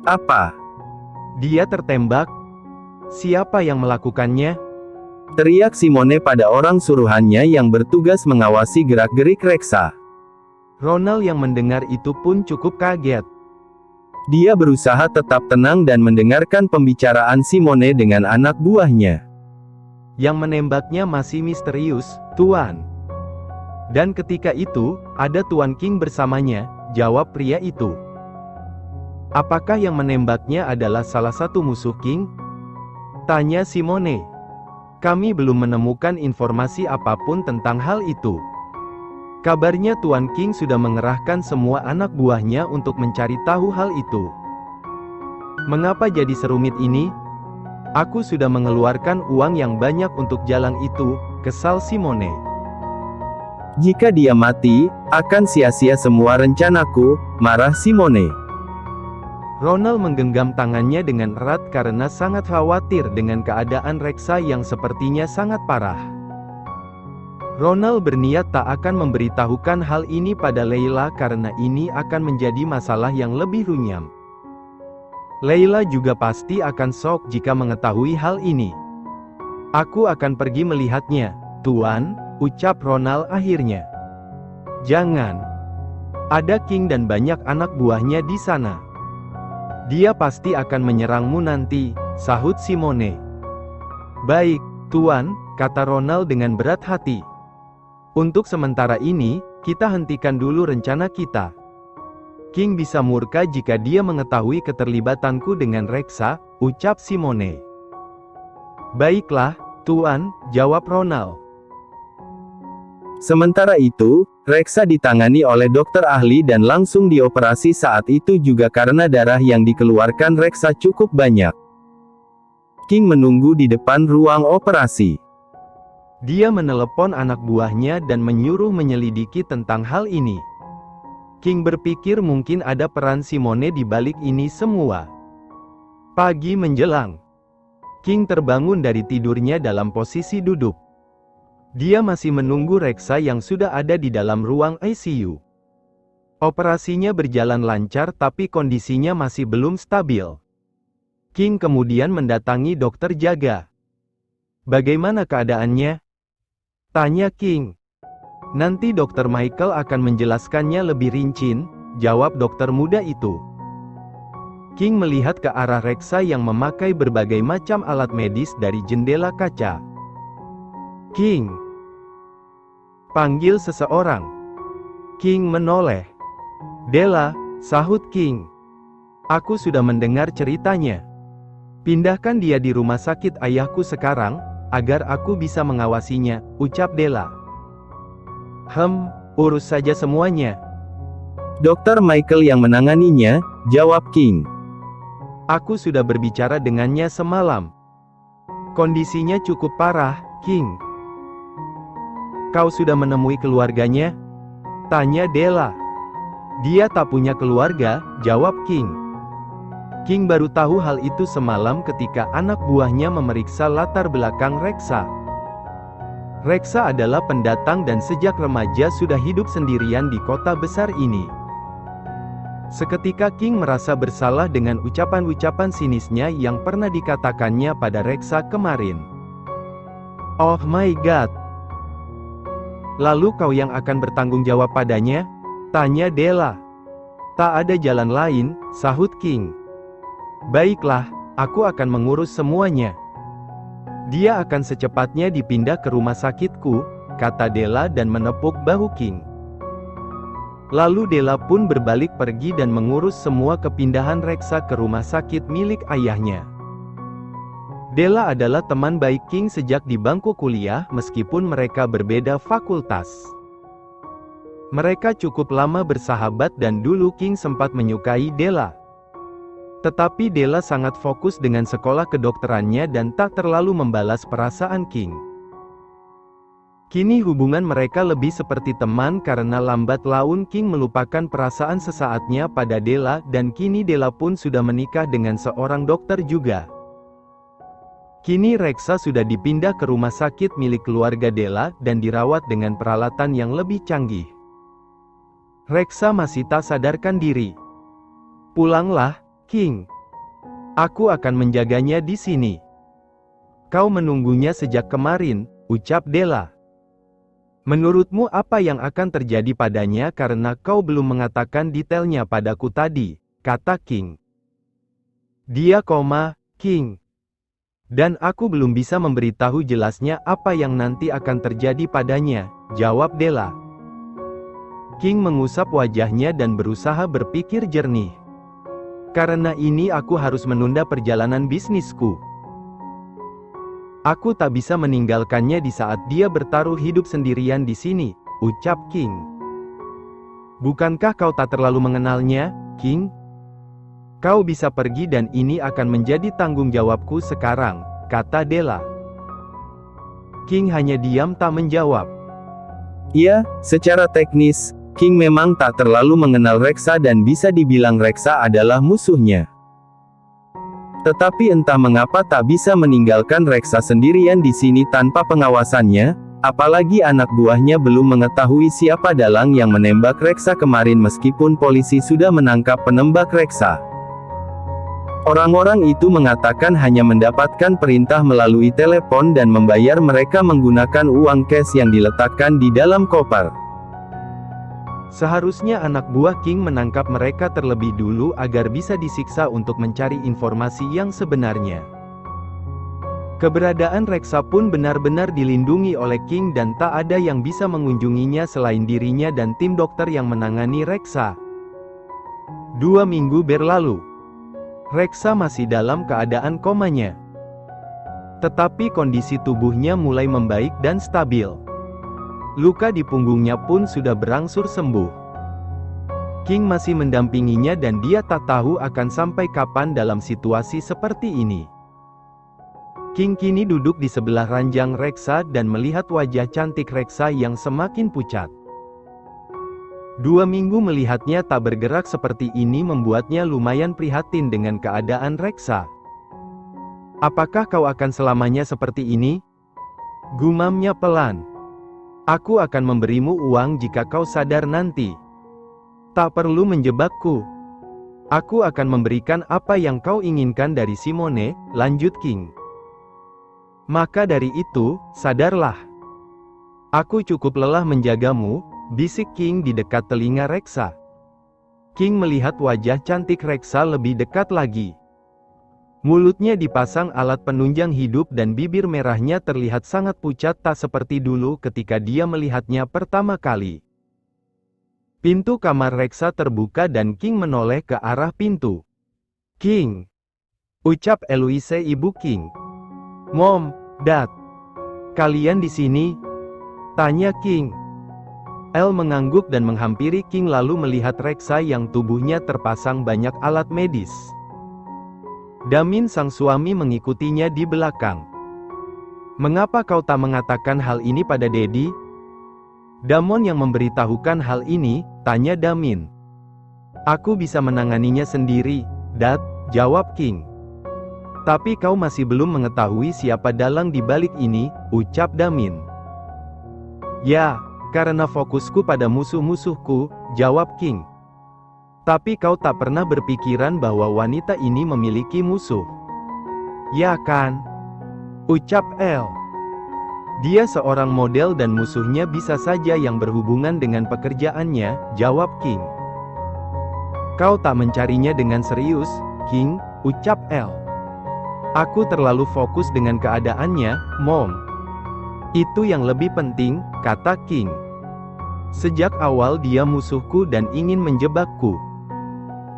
Apa? Dia tertembak? Siapa yang melakukannya? Teriak Simone pada orang suruhannya yang bertugas mengawasi gerak-gerik Reksa. Ronald yang mendengar itu pun cukup kaget. Dia berusaha tetap tenang dan mendengarkan pembicaraan Simone dengan anak buahnya. Yang menembaknya masih misterius, Tuan. Dan ketika itu, ada Tuan King bersamanya, jawab pria itu. Apakah yang menembaknya adalah salah satu musuh King? Tanya Simone. Kami belum menemukan informasi apapun tentang hal itu. Kabarnya Tuan King sudah mengerahkan semua anak buahnya untuk mencari tahu hal itu. Mengapa jadi serumit ini? Aku sudah mengeluarkan uang yang banyak untuk jalan itu, kesal Simone. Jika dia mati, akan sia-sia semua rencanaku, marah Simone. Ronald menggenggam tangannya dengan erat karena sangat khawatir dengan keadaan Reksa yang sepertinya sangat parah. Ronald berniat tak akan memberitahukan hal ini pada Leila karena ini akan menjadi masalah yang lebih runyam. Leila juga pasti akan shock jika mengetahui hal ini. Aku akan pergi melihatnya, Tuan, ucap Ronald akhirnya. Jangan. Ada King dan banyak anak buahnya di sana. Dia pasti akan menyerangmu nanti, sahut Simone. Baik, Tuan, kata Ronald dengan berat hati. Untuk sementara ini, kita hentikan dulu rencana kita. King bisa murka jika dia mengetahui keterlibatanku dengan Reksa, ucap Simone. Baiklah, Tuan, jawab Ronald. Sementara itu, Reksa ditangani oleh dokter ahli dan langsung dioperasi saat itu juga karena darah yang dikeluarkan Reksa cukup banyak. King menunggu di depan ruang operasi. Dia menelepon anak buahnya dan menyuruh menyelidiki tentang hal ini. King berpikir mungkin ada peran Simone di balik ini semua. Pagi menjelang. King terbangun dari tidurnya dalam posisi duduk. Dia masih menunggu Reksa yang sudah ada di dalam ruang ICU. Operasinya berjalan lancar tapi kondisinya masih belum stabil. King kemudian mendatangi dokter jaga. Bagaimana keadaannya? Tanya King. Nanti dokter Michael akan menjelaskannya lebih rinci, jawab dokter muda itu. King melihat ke arah Reksa yang memakai berbagai macam alat medis dari jendela kaca. King. Panggil seseorang. King menoleh. Della, sahut King. Aku sudah mendengar ceritanya. Pindahkan dia di rumah sakit ayahku sekarang, agar aku bisa mengawasinya, ucap Della. Urus saja semuanya. Dokter Michael yang menanganinya, jawab King. Aku sudah berbicara dengannya semalam. Kondisinya cukup parah, King. Kau sudah menemui keluarganya? Tanya Della. Dia tak punya keluarga, jawab King. King baru tahu hal itu semalam ketika anak buahnya memeriksa latar belakang Reksa. Reksa adalah pendatang dan sejak remaja sudah hidup sendirian di kota besar ini. Seketika King merasa bersalah dengan ucapan-ucapan sinisnya yang pernah dikatakannya pada Reksa kemarin. Oh my god. Lalu kau yang akan bertanggung jawab padanya? Tanya Della. Tak ada jalan lain, sahut King. Baiklah, aku akan mengurus semuanya. Dia akan secepatnya dipindah ke rumah sakitku, kata Della dan menepuk bahu King. Lalu Della pun berbalik pergi dan mengurus semua kepindahan Reksa ke rumah sakit milik ayahnya. Della adalah teman baik King sejak di bangku kuliah meskipun mereka berbeda fakultas. Mereka cukup lama bersahabat dan dulu King sempat menyukai Della. Tetapi Della sangat fokus dengan sekolah kedokterannya dan tak terlalu membalas perasaan King. Kini hubungan mereka lebih seperti teman karena lambat laun King melupakan perasaan sesaatnya pada Della dan kini Della pun sudah menikah dengan seorang dokter juga. Kini Reksa sudah dipindah ke rumah sakit milik keluarga Della dan dirawat dengan peralatan yang lebih canggih. Reksa masih tak sadarkan diri. Pulanglah, King, Aku akan menjaganya di sini. Kau menunggunya sejak kemarin, ucap Della. Menurutmu apa yang akan terjadi padanya karena kau belum mengatakan detailnya padaku tadi, kata King. Dia, King. Dan aku belum bisa memberitahu jelasnya apa yang nanti akan terjadi padanya, jawab Della. King mengusap wajahnya dan berusaha berpikir jernih. Karena ini aku harus menunda perjalanan bisnisku. Aku tak bisa meninggalkannya di saat dia bertaruh hidup sendirian di sini, ucap King. Bukankah kau tak terlalu mengenalnya, King? Kau bisa pergi dan ini akan menjadi tanggung jawabku sekarang, kata Della. King hanya diam tak menjawab. Ya, secara teknis, King memang tak terlalu mengenal Reksa dan bisa dibilang Reksa adalah musuhnya. Tetapi entah mengapa tak bisa meninggalkan Reksa sendirian di sini tanpa pengawasannya, apalagi anak buahnya belum mengetahui siapa dalang yang menembak Reksa kemarin meskipun polisi sudah menangkap penembak Reksa. Orang-orang itu mengatakan hanya mendapatkan perintah melalui telepon dan membayar mereka menggunakan uang cash yang diletakkan di dalam koper. Seharusnya anak buah King menangkap mereka terlebih dulu agar bisa disiksa untuk mencari informasi yang sebenarnya. Keberadaan Reksa pun benar-benar dilindungi oleh King dan tak ada yang bisa mengunjunginya selain dirinya dan tim dokter yang menangani Reksa. 2 minggu berlalu. Reksa masih dalam keadaan komanya. Tetapi kondisi tubuhnya mulai membaik dan stabil. Luka di punggungnya pun sudah berangsur sembuh. King masih mendampinginya dan dia tak tahu akan sampai kapan dalam situasi seperti ini. King kini duduk di sebelah ranjang Reksa dan melihat wajah cantik Reksa yang semakin pucat. 2 minggu melihatnya tak bergerak seperti ini membuatnya lumayan prihatin dengan keadaan Reksa. Apakah kau akan selamanya seperti ini? Gumamnya pelan. Aku akan memberimu uang jika kau sadar nanti. Tak perlu menjebakku. Aku akan memberikan apa yang kau inginkan dari Simone, lanjut King. Maka dari itu, sadarlah. Aku cukup lelah menjagamu, bisik King di dekat telinga Reksa. King melihat wajah cantik Reksa lebih dekat lagi. Mulutnya dipasang alat penunjang hidup dan bibir merahnya terlihat sangat pucat tak seperti dulu ketika dia melihatnya pertama kali. Pintu kamar Reksa terbuka dan King menoleh ke arah pintu. King! Ucap Eloise ibu King. Mom, Dad. Kalian di sini? Tanya King. El mengangguk dan menghampiri King lalu melihat Reksa yang tubuhnya terpasang banyak alat medis. Damin sang suami mengikutinya di belakang. Mengapa kau tak mengatakan hal ini pada Daddy? Damon yang memberitahukan hal ini, tanya Damin. Aku bisa menanganinya sendiri, Dad, jawab King. Tapi kau masih belum mengetahui siapa dalang di balik ini, ucap Damin. Ya, karena fokusku pada musuh-musuhku, jawab King. Tapi kau tak pernah berpikiran bahwa wanita ini memiliki musuh. Ya kan? Ucap El. Dia seorang model dan musuhnya bisa saja yang berhubungan dengan pekerjaannya, jawab King. Kau tak mencarinya dengan serius, King, ucap El. Aku terlalu fokus dengan keadaannya, Mom. Itu yang lebih penting, kata King. Sejak awal dia musuhku dan ingin menjebakku.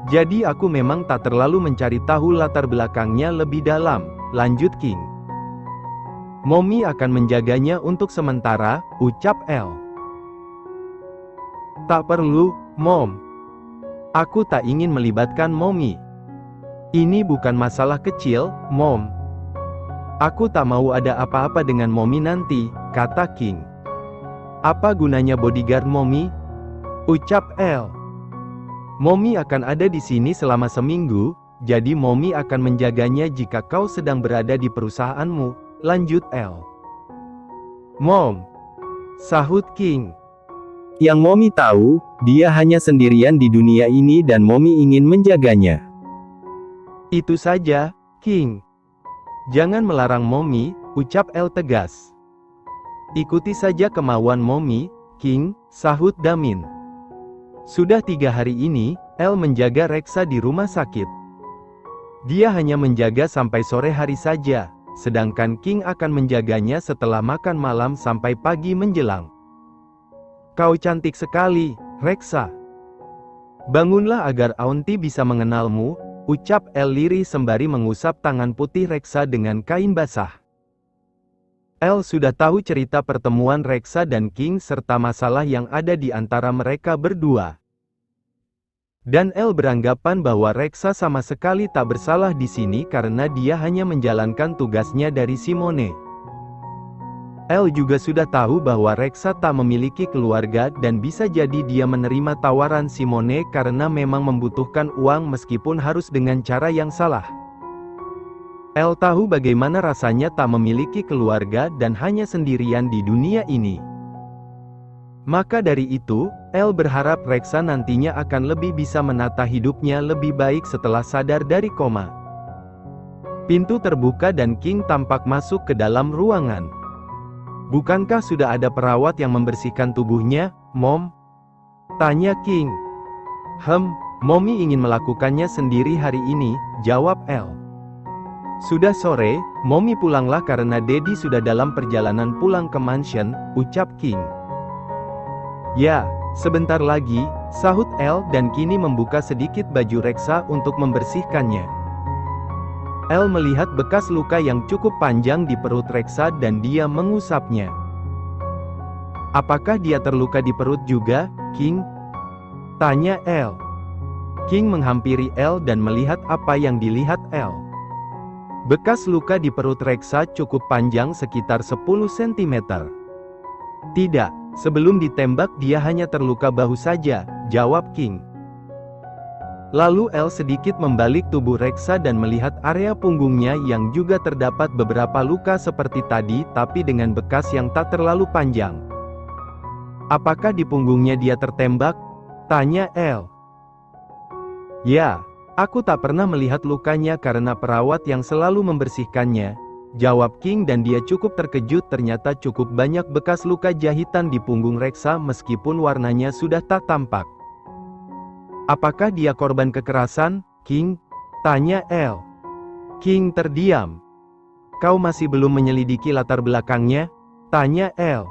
Jadi aku memang tak terlalu mencari tahu latar belakangnya lebih dalam, lanjut King. Mommy akan menjaganya untuk sementara, ucap El. Tak perlu, Mom. Aku tak ingin melibatkan Mommy. Ini bukan masalah kecil, Mom. Aku tak mau ada apa-apa dengan Mommy nanti, kata King. Apa gunanya bodyguard Mommy? Ucap El. Mommy akan ada di sini selama seminggu, jadi Mommy akan menjaganya jika kau sedang berada di perusahaanmu, lanjut El. Mom, sahut King. Yang Mommy tahu, dia hanya sendirian di dunia ini dan Mommy ingin menjaganya. Itu saja, King. Jangan melarang Mommy, ucap Elle tegas. Ikuti saja kemauan Mommy, King, sahut Damin. Sudah 3 hari ini, Elle menjaga Reksa di rumah sakit. Dia hanya menjaga sampai sore hari saja, sedangkan King akan menjaganya setelah makan malam sampai pagi menjelang. Kau cantik sekali, Reksa. Bangunlah agar Auntie bisa mengenalmu, ucap Elle lirih sembari mengusap tangan putih Reksa dengan kain basah. Elle sudah tahu cerita pertemuan Reksa dan King serta masalah yang ada di antara mereka berdua. Dan Elle beranggapan bahwa Reksa sama sekali tak bersalah di sini karena dia hanya menjalankan tugasnya dari Simone. Elle juga sudah tahu bahwa Reksa tak memiliki keluarga dan bisa jadi dia menerima tawaran Simone karena memang membutuhkan uang meskipun harus dengan cara yang salah. Elle tahu bagaimana rasanya tak memiliki keluarga dan hanya sendirian di dunia ini. Maka dari itu, Elle berharap Reksa nantinya akan lebih bisa menata hidupnya lebih baik setelah sadar dari koma. Pintu terbuka dan King tampak masuk ke dalam ruangan. Bukankah sudah ada perawat yang membersihkan tubuhnya, Mom? Tanya King. Mommy ingin melakukannya sendiri hari ini, jawab Elle. Sudah sore, Mommy pulanglah karena Daddy sudah dalam perjalanan pulang ke mansion, ucap King. Ya, sebentar lagi, sahut Elle dan kini membuka sedikit baju Reksa untuk membersihkannya. Elle melihat bekas luka yang cukup panjang di perut Reksa dan dia mengusapnya. Apakah dia terluka di perut juga, King? Tanya Elle. King menghampiri Elle dan melihat apa yang dilihat Elle. Bekas luka di perut Reksa cukup panjang sekitar 10 cm. Tidak, sebelum ditembak dia hanya terluka bahu saja, jawab King. Lalu Elle sedikit membalik tubuh Reksa dan melihat area punggungnya yang juga terdapat beberapa luka seperti tadi tapi dengan bekas yang tak terlalu panjang. Apakah di punggungnya dia tertembak? Tanya Elle. Ya. Aku tak pernah melihat lukanya karena perawat yang selalu membersihkannya, jawab King dan dia cukup terkejut ternyata cukup banyak bekas luka jahitan di punggung Reksa meskipun warnanya sudah tak tampak. Apakah dia korban kekerasan, King? Tanya Elle. King terdiam. Kau masih belum menyelidiki latar belakangnya? Tanya Elle.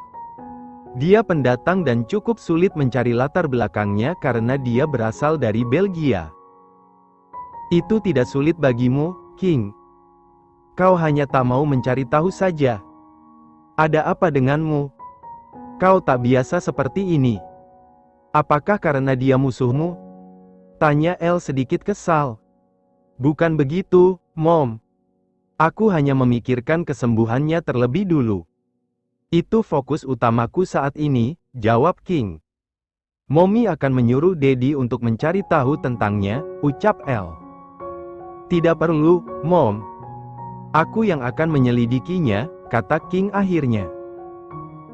Dia pendatang dan cukup sulit mencari latar belakangnya karena dia berasal dari Belgia. Itu tidak sulit bagimu, King. Kau hanya tak mau mencari tahu saja. Ada apa denganmu? Kau tak biasa seperti ini. Apakah karena dia musuhmu? Tanya Elle sedikit kesal. Bukan begitu, Mom. Aku hanya memikirkan kesembuhannya terlebih dulu. Itu fokus utamaku saat ini, jawab King. Mommy akan menyuruh Daddy untuk mencari tahu tentangnya, ucap Elle. Tidak perlu, Mom. Aku yang akan menyelidikinya, kata King akhirnya.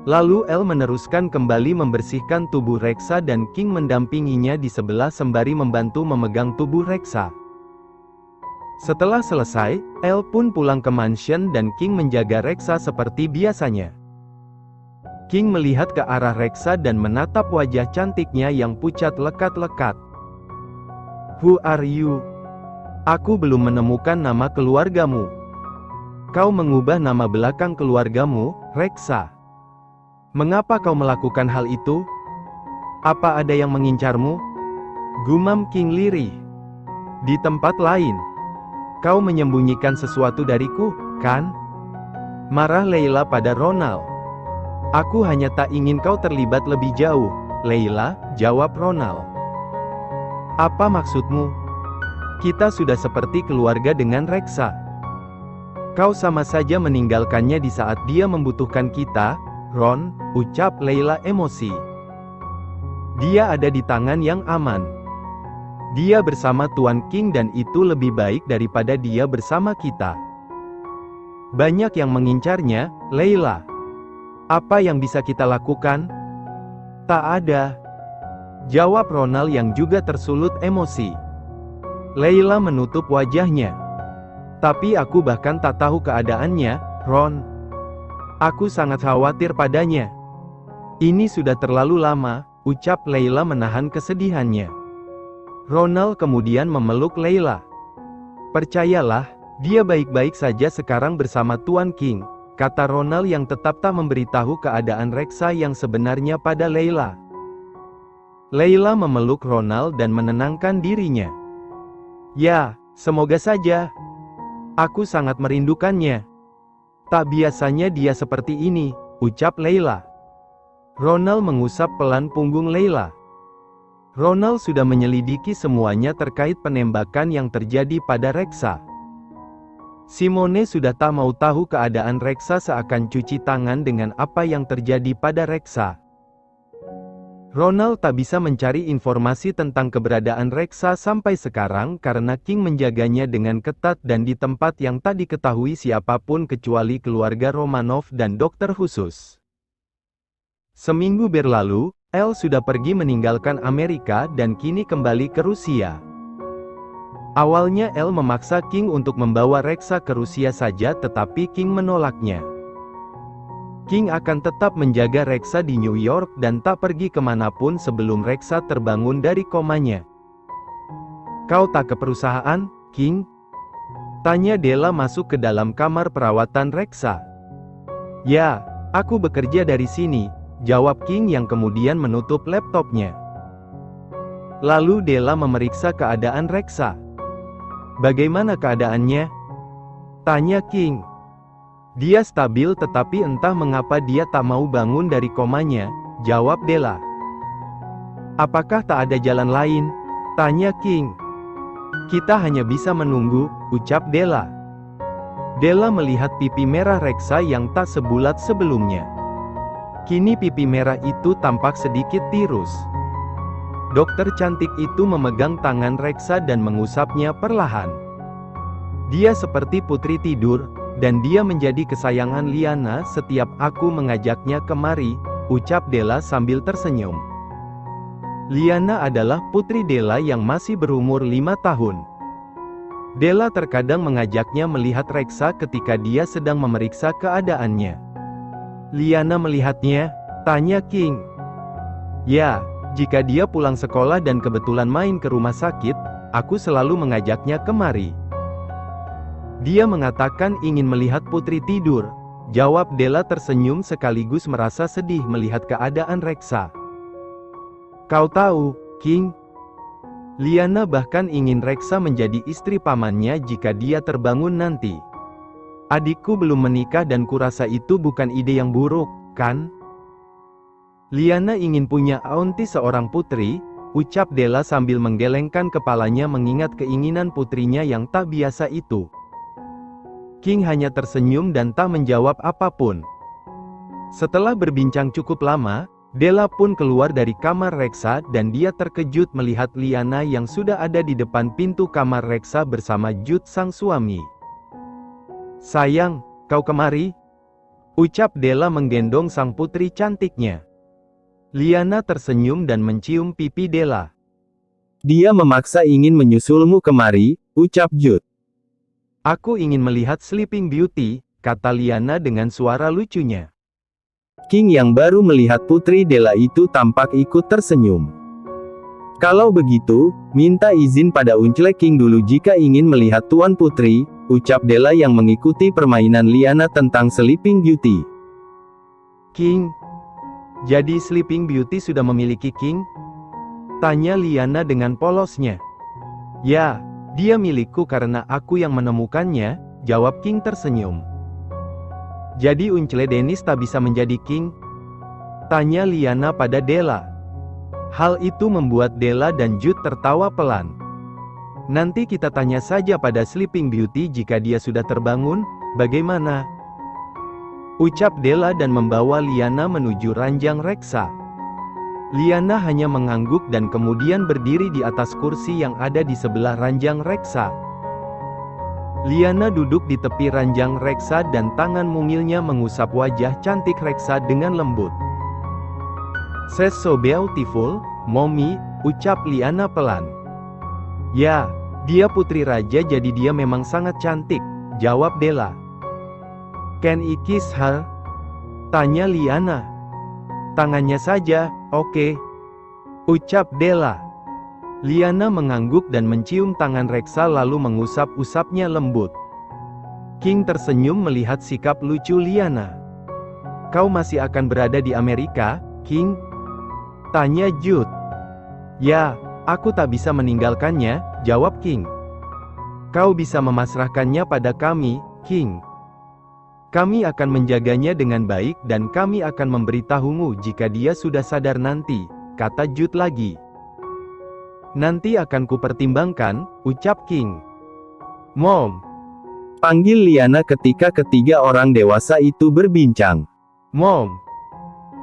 Lalu Elle meneruskan kembali membersihkan tubuh Reksa dan King mendampinginya di sebelah sembari membantu memegang tubuh Reksa. Setelah selesai, Elle pun pulang ke mansion dan King menjaga Reksa seperti biasanya. King melihat ke arah Reksa dan menatap wajah cantiknya yang pucat lekat-lekat. Who are you? Aku belum menemukan nama keluargamu. Kau mengubah nama belakang keluargamu, Reksa. Mengapa kau melakukan hal itu? Apa ada yang mengincarmu? Gumam King lirih. Di tempat lain. Kau menyembunyikan sesuatu dariku, kan? Marah Leila pada Ronald. Aku hanya tak ingin kau terlibat lebih jauh, Leila, jawab Ronald. Apa maksudmu? Kita sudah seperti keluarga dengan Reksa. Kau sama saja meninggalkannya di saat dia membutuhkan kita, Ron, ucap Leila emosi. Dia ada di tangan yang aman. Dia bersama Tuan King dan itu lebih baik daripada dia bersama kita. Banyak yang mengincarnya, Leila. Apa yang bisa kita lakukan? Tak ada. Jawab Ronald yang juga tersulut emosi. Leila menutup wajahnya. Tapi aku bahkan tak tahu keadaannya, Ron. Aku sangat khawatir padanya. Ini sudah terlalu lama, ucap Layla menahan kesedihannya. Ronald kemudian memeluk Layla. Percayalah, dia baik-baik saja sekarang bersama Tuan King, kata Ronald yang tetap tak memberitahu keadaan Reksa yang sebenarnya pada Layla. Layla memeluk Ronald dan menenangkan dirinya. Ya, semoga saja. Aku sangat merindukannya. Tak biasanya dia seperti ini, ucap Layla. Ronald mengusap pelan punggung Layla. Ronald sudah menyelidiki semuanya terkait penembakan yang terjadi pada Reksa. Simone sudah tak mau tahu keadaan Reksa seakan cuci tangan dengan apa yang terjadi pada Reksa. Ronald tak bisa mencari informasi tentang keberadaan Reksa sampai sekarang karena King menjaganya dengan ketat dan di tempat yang tak diketahui siapapun kecuali keluarga Romanov dan dokter khusus. Seminggu berlalu, Elle sudah pergi meninggalkan Amerika dan kini kembali ke Rusia. Awalnya Elle memaksa King untuk membawa Reksa ke Rusia saja tetapi King menolaknya. King akan tetap menjaga Reksa di New York dan tak pergi kemanapun sebelum Reksa terbangun dari komanya. Kau tak ke perusahaan, King? Tanya Della masuk ke dalam kamar perawatan Reksa. Ya, aku bekerja dari sini, jawab King yang kemudian menutup laptopnya. Lalu Della memeriksa keadaan Reksa. Bagaimana keadaannya? Tanya King. Dia stabil tetapi entah mengapa dia tak mau bangun dari komanya, jawab Della. Apakah tak ada jalan lain? Tanya King. Kita hanya bisa menunggu, ucap Della. Della melihat pipi merah Reksa yang tak sebulat sebelumnya. Kini pipi merah itu tampak sedikit tirus. Dokter cantik itu memegang tangan Reksa dan mengusapnya perlahan. Dia seperti putri tidur, dan dia menjadi kesayangan Liana setiap aku mengajaknya kemari, ucap Della sambil tersenyum. Liana adalah putri Della yang masih berumur 5 tahun. Della terkadang mengajaknya melihat Reksa ketika dia sedang memeriksa keadaannya. Liana melihatnya, tanya King. Ya, jika dia pulang sekolah dan kebetulan main ke rumah sakit, aku selalu mengajaknya kemari. Dia mengatakan ingin melihat putri tidur, jawab Della tersenyum sekaligus merasa sedih melihat keadaan Reksa. Kau tahu, King? Liana bahkan ingin Reksa menjadi istri pamannya jika dia terbangun nanti. Adikku belum menikah dan kurasa itu bukan ide yang buruk, kan? Liana ingin punya aunty seorang putri, ucap Della sambil menggelengkan kepalanya mengingat keinginan putrinya yang tak biasa itu. King hanya tersenyum dan tak menjawab apapun. Setelah berbincang cukup lama, Della pun keluar dari kamar Reksa dan dia terkejut melihat Liana yang sudah ada di depan pintu kamar Reksa bersama Jude sang suami. Sayang, kau kemari? Ucap Della menggendong sang putri cantiknya. Liana tersenyum dan mencium pipi Della. Dia memaksa ingin menyusulmu kemari, ucap Jude. Aku ingin melihat Sleeping Beauty, kata Liana dengan suara lucunya. King yang baru melihat putri Della itu tampak ikut tersenyum. Kalau begitu, minta izin pada Uncle King dulu jika ingin melihat Tuan Putri, ucap Della yang mengikuti permainan Liana tentang Sleeping Beauty. King? Jadi Sleeping Beauty sudah memiliki King? Tanya Liana dengan polosnya. Ya. Dia milikku karena aku yang menemukannya, jawab King tersenyum. Jadi Uncle Dennis tak bisa menjadi King? Tanya Liana pada Della. Hal itu membuat Della dan Jude tertawa pelan. Nanti kita tanya saja pada Sleeping Beauty jika dia sudah terbangun, bagaimana? Ucap Della dan membawa Liana menuju ranjang Reksa. Liana hanya mengangguk dan kemudian berdiri di atas kursi yang ada di sebelah ranjang Reksa. Liana duduk di tepi ranjang Reksa dan tangan mungilnya mengusap wajah cantik Reksa dengan lembut. "She's so beautiful, Mommy," ucap Liana pelan. Ya, dia putri raja jadi dia memang sangat cantik, jawab Della. Can I kiss her? Tanya Liana. Tangannya saja, oke. Ucap Della. Liana mengangguk dan mencium tangan Reksa lalu mengusap-usapnya lembut. King tersenyum melihat sikap lucu Liana. Kau masih akan berada di Amerika, King? Tanya Jude. Ya, aku tak bisa meninggalkannya, jawab King. Kau bisa memasrahkannya pada kami, King. Kami akan menjaganya dengan baik dan kami akan memberitahumu jika dia sudah sadar nanti, kata Jude lagi. Nanti akan kupertimbangkan, ucap King. Mom. Panggil Liana ketika ketiga orang dewasa itu berbincang. Mom.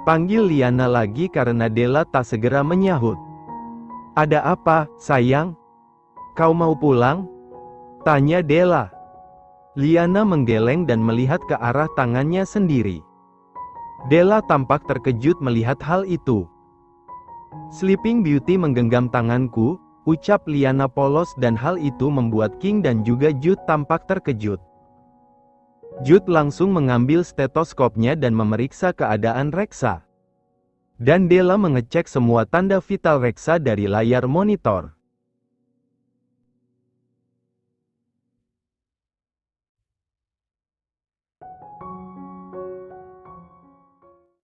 Panggil Liana lagi karena Della tak segera menyahut. Ada apa, sayang? Kau mau pulang? Tanya Della. Liana menggeleng dan melihat ke arah tangannya sendiri. Della tampak terkejut melihat hal itu. Sleeping Beauty menggenggam tanganku, ucap Liana polos dan hal itu membuat King dan juga Jude tampak terkejut. Jude langsung mengambil stetoskopnya dan memeriksa keadaan Reksa. Dan Della mengecek semua tanda vital Reksa dari layar monitor.